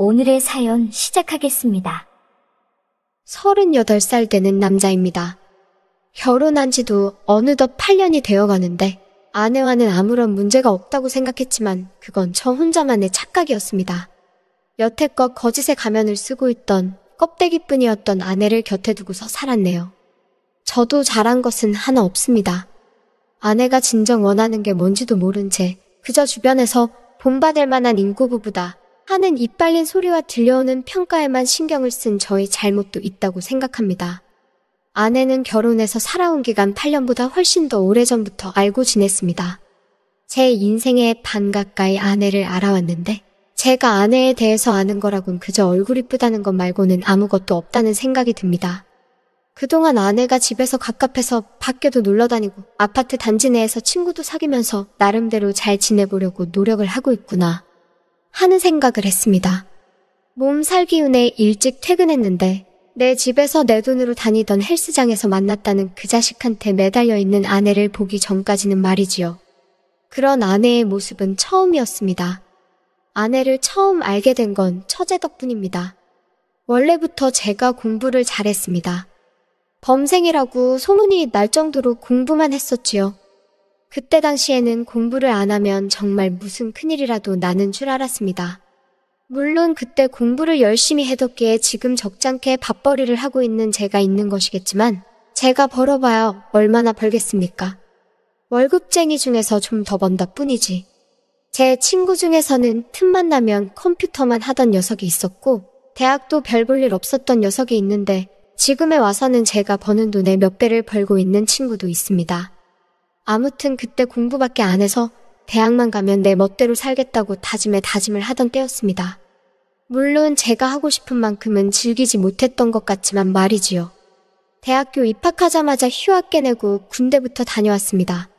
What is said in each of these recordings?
오늘의 사연 시작하겠습니다. 38살 되는 남자입니다. 결혼한 지도 어느덧 8년이 되어가는데 아내와는 아무런 문제가 없다고 생각했지만 그건 저 혼자만의 착각이었습니다. 여태껏 거짓의 가면을 쓰고 있던 껍데기뿐이었던 아내를 곁에 두고서 살았네요. 저도 잘한 것은 하나 없습니다. 아내가 진정 원하는 게 뭔지도 모른 채 그저 주변에서 본받을 만한 인구부부다 하는 이빨린 소리와 들려오는 평가에만 신경을 쓴 저의 잘못도 있다고 생각합니다. 아내는 결혼해서 살아온 기간 8년보다 훨씬 더 오래전부터 알고 지냈습니다. 제 인생의 반 가까이 아내를 알아왔는데 제가 아내에 대해서 아는 거라곤 그저 얼굴 이쁘다는 것 말고는 아무것도 없다는 생각이 듭니다. 그동안 아내가 집에서 갑갑해서 밖에도 놀러다니고 아파트 단지 내에서 친구도 사귀면서 나름대로 잘 지내보려고 노력을 하고 있구나 하는 생각을 했습니다. 몸살 기운에 일찍 퇴근했는데 내 집에서 내 돈으로 다니던 헬스장에서 만났다는 그 자식한테 매달려 있는 아내를 보기 전까지는 말이지요. 그런 아내의 모습은 처음이었습니다. 아내를 처음 알게 된 건 처제 덕분입니다. 원래부터 제가 공부를 잘했습니다. 범생이라고 소문이 날 정도로 공부만 했었지요. 그때 당시에는 공부를 안 하면 정말 무슨 큰일이라도 나는 줄 알았습니다. 물론 그때 공부를 열심히 해뒀기에 지금 적잖게 밥벌이를 하고 있는 제가 있는 것이겠지만 제가 벌어봐야 얼마나 벌겠습니까? 월급쟁이 중에서 좀 더 번다 뿐이지. 제 친구 중에서는 틈만 나면 컴퓨터만 하던 녀석이 있었고 대학도 별 볼 일 없었던 녀석이 있는데 지금에 와서는 제가 버는 돈의 몇 배를 벌고 있는 친구도 있습니다. 아무튼 그때 공부밖에 안 해서 대학만 가면 내 멋대로 살겠다고 다짐에 다짐을 하던 때였습니다. 물론 제가 하고 싶은 만큼은 즐기지 못했던 것 같지만 말이지요. 대학교 입학하자마자 휴학 깨내고 군대부터 다녀왔습니다.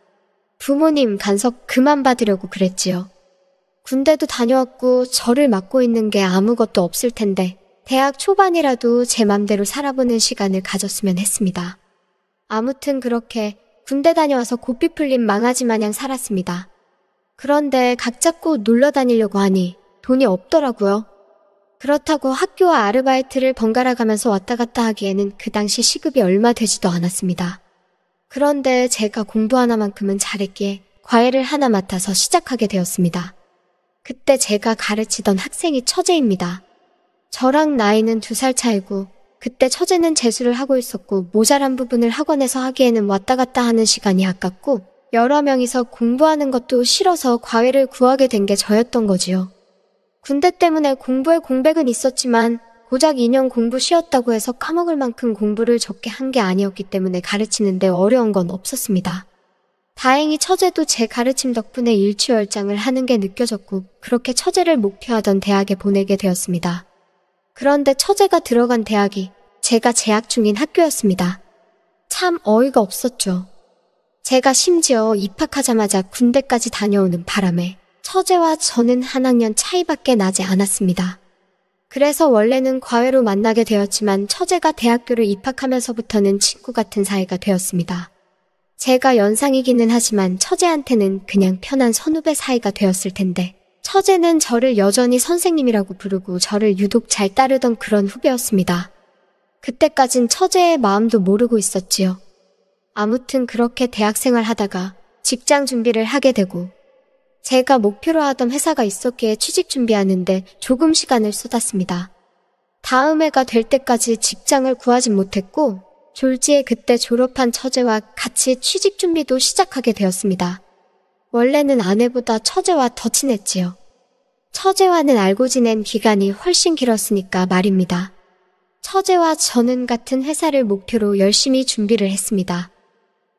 부모님 간섭 그만 받으려고 그랬지요. 군대도 다녀왔고 저를 맡고 있는 게 아무것도 없을 텐데 대학 초반이라도 제 맘대로 살아보는 시간을 가졌으면 했습니다. 아무튼 그렇게 군대 다녀와서 고삐 풀린 망아지 마냥 살았습니다. 그런데 각 잡고 놀러 다니려고 하니 돈이 없더라고요. 그렇다고 학교와 아르바이트를 번갈아 가면서 왔다 갔다 하기에는 그 당시 시급이 얼마 되지도 않았습니다. 그런데 제가 공부 하나만큼은 잘했기에 과외를 하나 맡아서 시작하게 되었습니다. 그때 제가 가르치던 학생이 처제입니다. 저랑 나이는 2살 차이고 그때 처제는 재수를 하고 있었고 모자란 부분을 학원에서 하기에는 왔다 갔다 하는 시간이 아깝고 여러 명이서 공부하는 것도 싫어서 과외를 구하게 된 게 저였던 거지요. 군대 때문에 공부에 공백은 있었지만 고작 2년 공부 쉬었다고 해서 까먹을 만큼 공부를 적게 한 게 아니었기 때문에 가르치는데 어려운 건 없었습니다. 다행히 처제도 제 가르침 덕분에 일취월장을 하는 게 느껴졌고 그렇게 처제를 목표하던 대학에 보내게 되었습니다. 그런데 처제가 들어간 대학이 제가 재학 중인 학교였습니다. 참 어이가 없었죠. 제가 심지어 입학하자마자 군대까지 다녀오는 바람에 처제와 저는 한 학년 차이밖에 나지 않았습니다. 그래서 원래는 과외로 만나게 되었지만 처제가 대학교를 입학하면서부터는 친구 같은 사이가 되었습니다. 제가 연상이기는 하지만 처제한테는 그냥 편한 선후배 사이가 되었을 텐데 처제는 저를 여전히 선생님이라고 부르고 저를 유독 잘 따르던 그런 후배였습니다. 그때까진 처제의 마음도 모르고 있었지요. 아무튼 그렇게 대학생활 하다가 직장 준비를 하게 되고 제가 목표로 하던 회사가 있었기에 취직 준비하는데 조금 시간을 쏟았습니다. 다음 해가 될 때까지 직장을 구하진 못했고 졸지에 그때 졸업한 처제와 같이 취직 준비도 시작하게 되었습니다. 원래는 아내보다 처제와 더 친했지요. 처제와는 알고 지낸 기간이 훨씬 길었으니까 말입니다. 처제와 저는 같은 회사를 목표로 열심히 준비를 했습니다.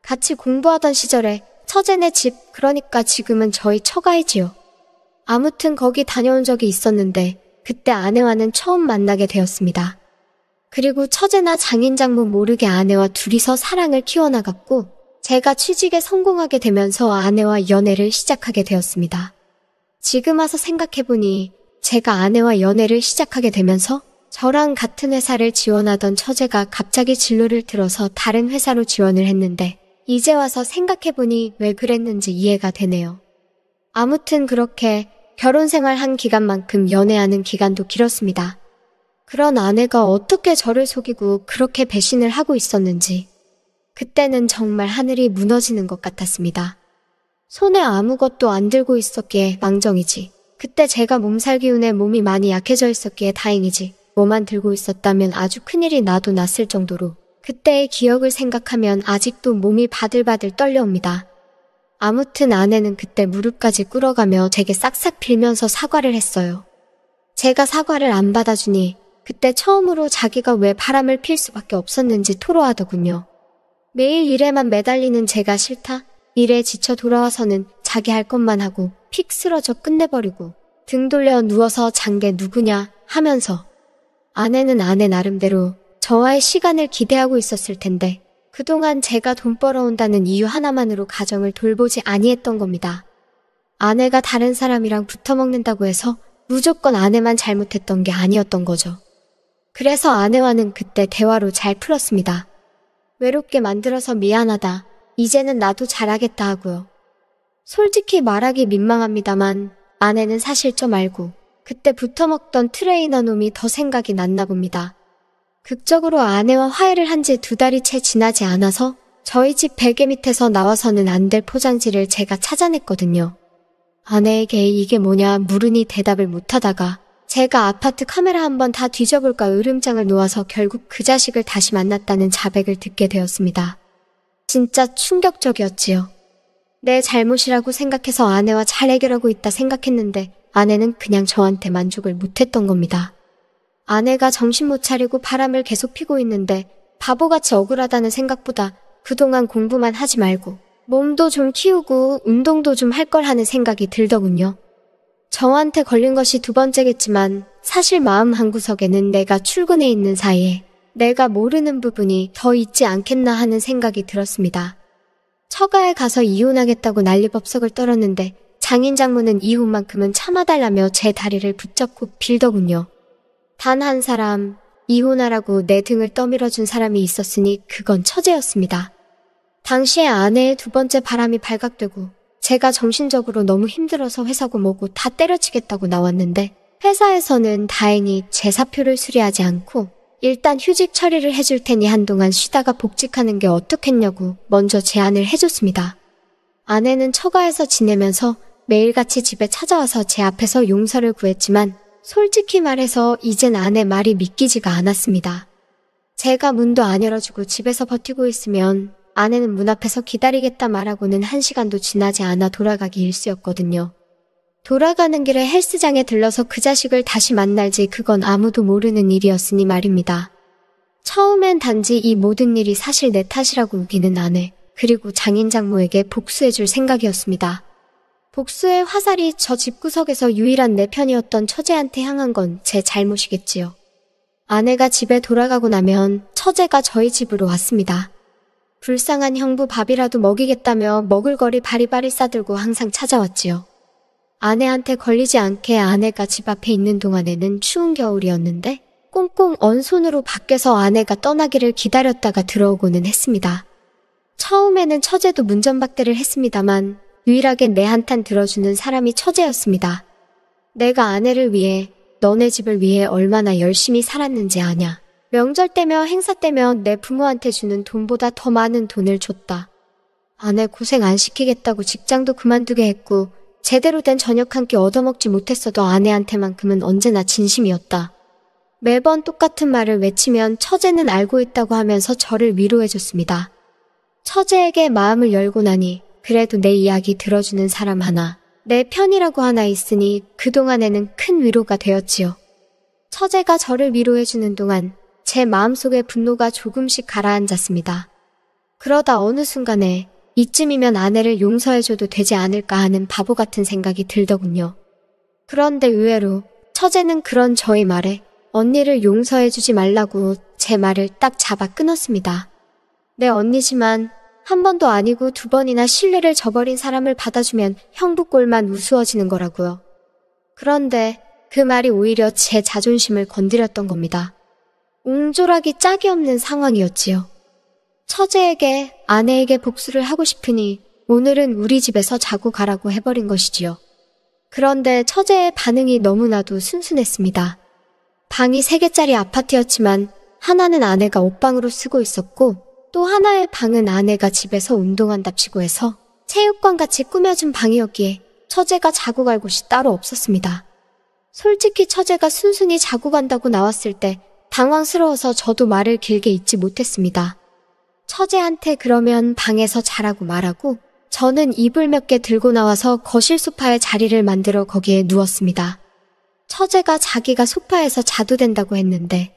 같이 공부하던 시절에 처제네 집, 그러니까 지금은 저희 처가이지요. 아무튼 거기 다녀온 적이 있었는데 그때 아내와는 처음 만나게 되었습니다. 그리고 처제나 장인장모 모르게 아내와 둘이서 사랑을 키워나갔고 제가 취직에 성공하게 되면서 아내와 연애를 시작하게 되었습니다. 지금 와서 생각해보니 제가 아내와 연애를 시작하게 되면서 저랑 같은 회사를 지원하던 처제가 갑자기 진로를 틀어서 다른 회사로 지원을 했는데 이제 와서 생각해보니 왜 그랬는지 이해가 되네요. 아무튼 그렇게 결혼 생활한 기간만큼 연애하는 기간도 길었습니다. 그런 아내가 어떻게 저를 속이고 그렇게 배신을 하고 있었는지 그때는 정말 하늘이 무너지는 것 같았습니다. 손에 아무것도 안 들고 있었기에 망정이지. 그때 제가 몸살 기운에 몸이 많이 약해져 있었기에 다행이지. 뭐만 들고 있었다면 아주 큰일이 나도 났을 정도로 그때의 기억을 생각하면 아직도 몸이 바들바들 떨려옵니다. 아무튼 아내는 그때 무릎까지 꿇어가며 제게 싹싹 빌면서 사과를 했어요. 제가 사과를 안 받아주니 그때 처음으로 자기가 왜 바람을 필 수밖에 없었는지 토로하더군요. 매일 일에만 매달리는 제가 싫다. 일에 지쳐 돌아와서는 자기 할 것만 하고 픽 쓰러져 끝내버리고 등 돌려 누워서 잔 게 누구냐 하면서 아내는 아내 나름대로 저와의 시간을 기대하고 있었을 텐데 그동안 제가 돈 벌어온다는 이유 하나만으로 가정을 돌보지 아니했던 겁니다. 아내가 다른 사람이랑 붙어먹는다고 해서 무조건 아내만 잘못했던 게 아니었던 거죠. 그래서 아내와는 그때 대화로 잘 풀었습니다. 외롭게 만들어서 미안하다. 이제는 나도 잘하겠다 하고요. 솔직히 말하기 민망합니다만 아내는 사실 좀 알고 그때 붙어먹던 트레이너 놈이 더 생각이 났나 봅니다. 극적으로 아내와 화해를 한 지 2달이 채 지나지 않아서 저희 집 베개 밑에서 나와서는 안 될 포장지를 제가 찾아냈거든요. 아내에게 이게 뭐냐 물으니 대답을 못하다가 제가 아파트 카메라 한번 다 뒤져볼까 으름장을 놓아서 결국 그 자식을 다시 만났다는 자백을 듣게 되었습니다. 진짜 충격적이었지요. 내 잘못이라고 생각해서 아내와 잘 해결하고 있다 생각했는데 아내는 그냥 저한테 만족을 못했던 겁니다. 아내가 정신 못 차리고 바람을 계속 피고 있는데 바보같이 억울하다는 생각보다 그동안 공부만 하지 말고 몸도 좀 키우고 운동도 좀 할 걸 하는 생각이 들더군요. 저한테 걸린 것이 2번째겠지만 사실 마음 한구석에는 내가 출근해 있는 사이에 내가 모르는 부분이 더 있지 않겠나 하는 생각이 들었습니다. 처가에 가서 이혼하겠다고 난리법석을 떨었는데 장인 장모는 이혼만큼은 참아달라며 제 다리를 붙잡고 빌더군요. 단 한 사람, 이혼하라고 내 등을 떠밀어준 사람이 있었으니 그건 처제였습니다. 당시에 아내의 2번째 바람이 발각되고 제가 정신적으로 너무 힘들어서 회사고 뭐고 다 때려치겠다고 나왔는데 회사에서는 다행히 제 사표를 수리하지 않고 일단 휴직 처리를 해줄 테니 한동안 쉬다가 복직하는 게 어떻겠냐고 먼저 제안을 해줬습니다. 아내는 처가에서 지내면서 매일같이 집에 찾아와서 제 앞에서 용서를 구했지만 솔직히 말해서 이젠 아내 말이 믿기지가 않았습니다. 제가 문도 안 열어주고 집에서 버티고 있으면 아내는 문 앞에서 기다리겠다 말하고는 1시간도 지나지 않아 돌아가기 일쑤였거든요. 돌아가는 길에 헬스장에 들러서 그 자식을 다시 만날지 그건 아무도 모르는 일이었으니 말입니다. 처음엔 단지 이 모든 일이 사실 내 탓이라고 우기는 아내, 그리고 장인 장모에게 복수해줄 생각이었습니다. 복수의 화살이 저 집구석에서 유일한 내 편이었던 처제한테 향한 건 제 잘못이겠지요. 아내가 집에 돌아가고 나면 처제가 저희 집으로 왔습니다. 불쌍한 형부 밥이라도 먹이겠다며 먹을거리 바리바리 싸들고 항상 찾아왔지요. 아내한테 걸리지 않게 아내가 집 앞에 있는 동안에는 추운 겨울이었는데 꽁꽁 언 손으로 밖에서 아내가 떠나기를 기다렸다가 들어오고는 했습니다. 처음에는 처제도 문전박대를 했습니다만 유일하게 내 한탄 들어주는 사람이 처제였습니다. 내가 아내를 위해 너네 집을 위해 얼마나 열심히 살았는지 아냐. 명절 때며 행사 때며 내 부모한테 주는 돈보다 더 많은 돈을 줬다. 아내 고생 안 시키겠다고 직장도 그만두게 했고 제대로 된 저녁 한 끼 얻어먹지 못했어도 아내한테만큼은 언제나 진심이었다. 매번 똑같은 말을 외치면 처제는 알고 있다고 하면서 저를 위로해줬습니다. 처제에게 마음을 열고 나니 그래도 내 이야기 들어주는 사람 하나, 내 편이라고 하나 있으니 그동안에는 큰 위로가 되었지요. 처제가 저를 위로해주는 동안 제 마음속의 분노가 조금씩 가라앉았습니다. 그러다 어느 순간에 이쯤이면 아내를 용서해줘도 되지 않을까 하는 바보 같은 생각이 들더군요. 그런데 의외로 처제는 그런 저의 말에 언니를 용서해주지 말라고 제 말을 딱 잡아 끊었습니다. 내 언니지만 한 번도 아니고 2번이나 신뢰를 저버린 사람을 받아주면 형부 꼴만 우스워지는 거라고요. 그런데 그 말이 오히려 제 자존심을 건드렸던 겁니다. 옹졸하기 짝이 없는 상황이었지요. 처제에게 아내에게 복수를 하고 싶으니 오늘은 우리 집에서 자고 가라고 해버린 것이지요. 그런데 처제의 반응이 너무나도 순순했습니다. 방이 3개짜리 아파트였지만 하나는 아내가 옷방으로 쓰고 있었고 또 하나의 방은 아내가 집에서 운동한답시고 해서 체육관같이 꾸며준 방이었기에 처제가 자고 갈 곳이 따로 없었습니다. 솔직히 처제가 순순히 자고 간다고 나왔을 때 당황스러워서 저도 말을 길게 잇지 못했습니다. 처제한테 그러면 방에서 자라고 말하고 저는 이불 몇 개 들고 나와서 거실 소파에 자리를 만들어 거기에 누웠습니다. 처제가 자기가 소파에서 자도 된다고 했는데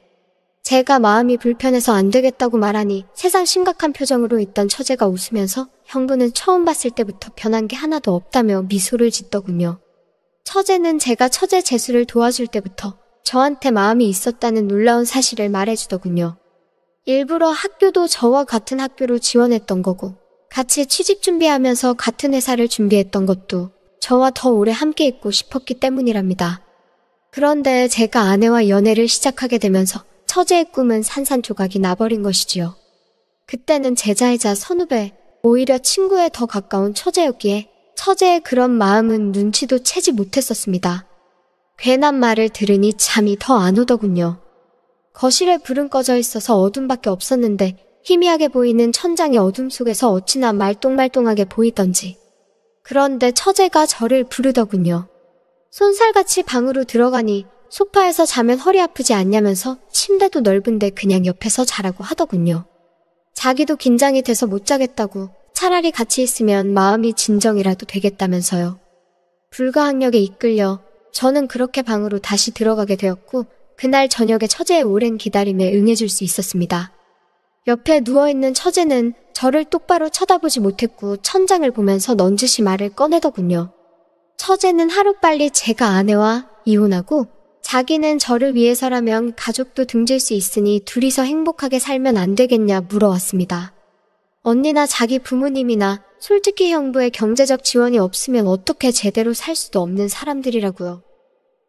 제가 마음이 불편해서 안 되겠다고 말하니 세상 심각한 표정으로 있던 처제가 웃으면서 형부는 처음 봤을 때부터 변한 게 하나도 없다며 미소를 짓더군요. 처제는 제가 처제 재수를 도와줄 때부터 저한테 마음이 있었다는 놀라운 사실을 말해주더군요. 일부러 학교도 저와 같은 학교로 지원했던 거고 같이 취직 준비하면서 같은 회사를 준비했던 것도 저와 더 오래 함께 있고 싶었기 때문이랍니다. 그런데 제가 아내와 연애를 시작하게 되면서 처제의 꿈은 산산조각이 나버린 것이지요. 그때는 제자이자 선후배, 오히려 친구에 더 가까운 처제였기에 처제의 그런 마음은 눈치도 채지 못했었습니다. 괜한 말을 들으니 잠이 더 안 오더군요. 거실에 불은 꺼져 있어서 어둠밖에 없었는데 희미하게 보이는 천장의 어둠 속에서 어찌나 말똥말똥하게 보이던지. 그런데 처제가 저를 부르더군요. 손살같이 방으로 들어가니 소파에서 자면 허리 아프지 않냐면서 침대도 넓은데 그냥 옆에서 자라고 하더군요. 자기도 긴장이 돼서 못 자겠다고 차라리 같이 있으면 마음이 진정이라도 되겠다면서요. 불가항력에 이끌려 저는 그렇게 방으로 다시 들어가게 되었고 그날 저녁에 처제의 오랜 기다림에 응해줄 수 있었습니다. 옆에 누워있는 처제는 저를 똑바로 쳐다보지 못했고 천장을 보면서 넌지시 말을 꺼내더군요. 처제는 하루빨리 제가 아내와 이혼하고 자기는 저를 위해서라면 가족도 등질 수 있으니 둘이서 행복하게 살면 안 되겠냐 물어왔습니다. 언니나 자기 부모님이나 솔직히 형부의 경제적 지원이 없으면 어떻게 제대로 살 수도 없는 사람들이라고요.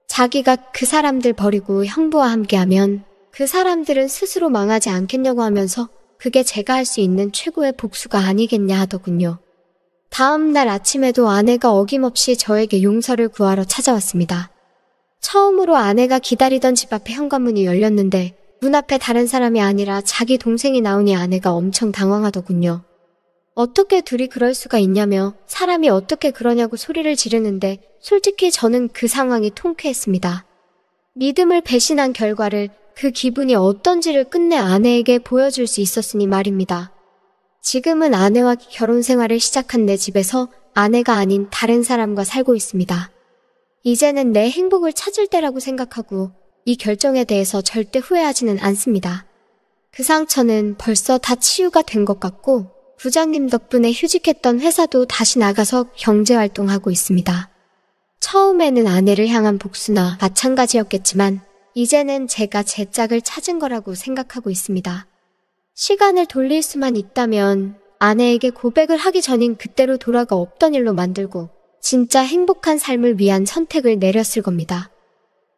자기가 그 사람들 버리고 형부와 함께하면 그 사람들은 스스로 망하지 않겠냐고 하면서 그게 제가 할 수 있는 최고의 복수가 아니겠냐 하더군요. 다음 날 아침에도 아내가 어김없이 저에게 용서를 구하러 찾아왔습니다. 처음으로 아내가 기다리던 집 앞에 현관문이 열렸는데 문 앞에 다른 사람이 아니라 자기 동생이 나오니 아내가 엄청 당황하더군요. 어떻게 둘이 그럴 수가 있냐며 사람이 어떻게 그러냐고 소리를 지르는데 솔직히 저는 그 상황이 통쾌했습니다. 믿음을 배신한 결과를 그 기분이 어떤지를 끝내 아내에게 보여줄 수 있었으니 말입니다. 지금은 아내와 결혼 생활을 시작한 내 집에서 아내가 아닌 다른 사람과 살고 있습니다. 이제는 내 행복을 찾을 때라고 생각하고 이 결정에 대해서 절대 후회하지는 않습니다. 그 상처는 벌써 다 치유가 된 것 같고 부장님 덕분에 휴직했던 회사도 다시 나가서 경제활동하고 있습니다. 처음에는 아내를 향한 복수나 마찬가지였겠지만 이제는 제가 제 짝을 찾은 거라고 생각하고 있습니다. 시간을 돌릴 수만 있다면 아내에게 고백을 하기 전인 그때로 돌아가 없던 일로 만들고 진짜 행복한 삶을 위한 선택을 내렸을 겁니다.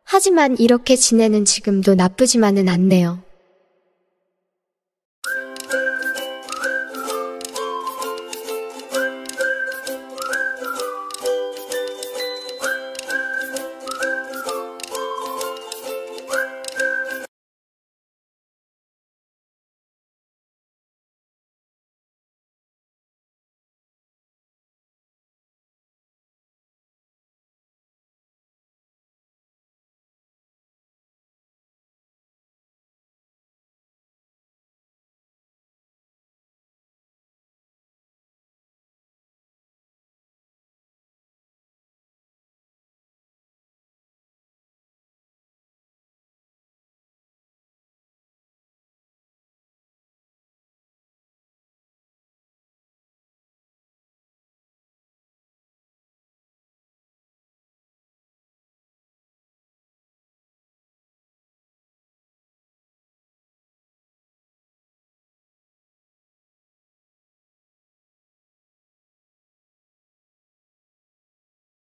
하지만 이렇게 지내는 지금도 나쁘지만은 않네요.